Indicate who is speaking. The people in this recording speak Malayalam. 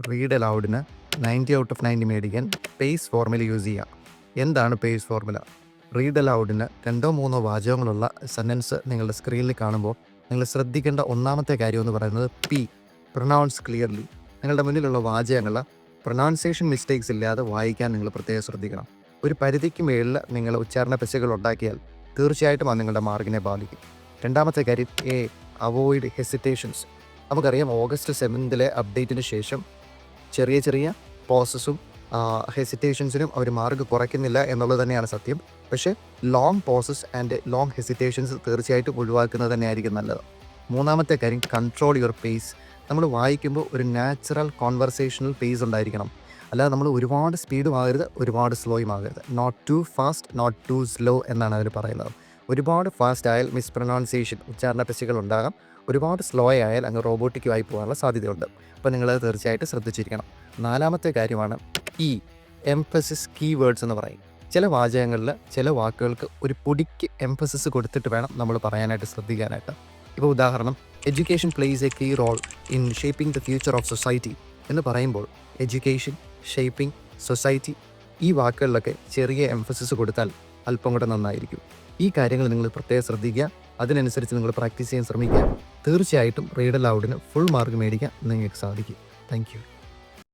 Speaker 1: റീഡ് അലൗഡിന് 90 ഔട്ട് ഓഫ് 90 മേടിക്കാൻ പേസ് ഫോർമുല യൂസ് ചെയ്യാം. എന്താണ് പേസ് ഫോർമുല? റീഡ് അലൗഡിന് 2-3 വാചകങ്ങളുള്ള സെൻറ്റൻസ് നിങ്ങളുടെ സ്ക്രീനിൽ കാണുമ്പോൾ നിങ്ങൾ ശ്രദ്ധിക്കേണ്ട ഒന്നാമത്തെ കാര്യം എന്ന് പറയുന്നത് പ്രൊനൗൺസ് ക്ലിയർലി. നിങ്ങളുടെ മുന്നിലുള്ള വാചകങ്ങൾ പ്രൊനൗൺസിയേഷൻ മിസ്റ്റേക്സ് ഇല്ലാതെ വായിക്കാൻ നിങ്ങൾ പ്രത്യേകം ശ്രദ്ധിക്കണം. ഒരു പരിധിക്ക് മേളിൽ നിങ്ങൾ ഉച്ചാരണ പിശകുകൾ ഉണ്ടാക്കിയാൽ തീർച്ചയായിട്ടും അത് നിങ്ങളുടെ മാർക്കിനെ ബാധിക്കും. രണ്ടാമത്തെ കാര്യം അവോയ്ഡ് ഹെസിറ്റേഷൻസ്. നമുക്കറിയാം ഓഗസ്റ്റ് 7 അപ്ഡേറ്റിന് ശേഷം ചെറിയ ചെറിയ പോസസും ഹെസിറ്റേഷൻസിനും അവർ മാർക്ക് കുറയ്ക്കുന്നില്ല എന്നുള്ളത് തന്നെയാണ് സത്യം. പക്ഷേ ലോങ് പോസസ് ആൻഡ് ലോങ് ഹെസിറ്റേഷൻസ് തീർച്ചയായിട്ടും ഒഴിവാക്കുന്നത് തന്നെയായിരിക്കും നല്ലത്. മൂന്നാമത്തെ കാര്യം കൺട്രോൾ യുവർ പേസ്. നമ്മൾ വായിക്കുമ്പോൾ ഒരു നാച്ചുറൽ കോൺവെർസേഷണൽ പേസ് ഉണ്ടായിരിക്കണം. അല്ലാതെ നമ്മൾ ഒരുപാട് സ്പീഡും ആകരുത്, ഒരുപാട് സ്ലോയും ആകരുത്. Not too fast, not too slow എന്നാണ് അവർ പറയുന്നത്. ഒരുപാട് ഫാസ്റ്റ് ആയാൽ മിസ്പ്രൊനൗൺസിയേഷൻ, ഉച്ചാരണ പിശകുകൾ ഉണ്ടാകാം. ഒരുപാട് സ്ലോ ആയാൽ അങ്ങ് റോബോട്ടിക്കുമായി പോകാനുള്ള സാധ്യതയുണ്ട്. അപ്പോൾ നിങ്ങളത് തീർച്ചയായിട്ടും ശ്രദ്ധിച്ചിരിക്കണം. നാലാമത്തെ കാര്യമാണ് എംഫസിസ് കീവേഡ്സ് എന്ന് പറയും. ചില വാചകങ്ങളിൽ ചില വാക്കുകൾക്ക് ഒരു പൊടിക്ക് എംഫസിസ് കൊടുത്തിട്ട് വേണം നമ്മൾ പറയാനായിട്ട് ശ്രദ്ധിക്കാനായിട്ട്. ഇപ്പോൾ ഉദാഹരണം, education plays a key role in shaping the future of society എന്ന് പറയുമ്പോൾ എഡ്യൂക്കേഷൻ, ഷേപ്പിംഗ്, സൊസൈറ്റി ഈ വാക്കുകളിലൊക്കെ ചെറിയ എംഫസിസ് കൊടുത്താൽ അല്പം കൂടെ നന്നായിരിക്കും. ഈ കാര്യങ്ങൾ നിങ്ങൾ പ്രത്യേകം ശ്രദ്ധിക്കുക. അതിനനുസരിച്ച് നിങ്ങൾ പ്രാക്ടീസ് ചെയ്യാൻ ശ്രമിക്കുക. തീർച്ചയായിട്ടും റീഡ് അലൗഡിന് ഫുൾ മാർക്ക് മേടിക്കാൻ നിങ്ങൾക്ക് സാധിക്കും. Thank you.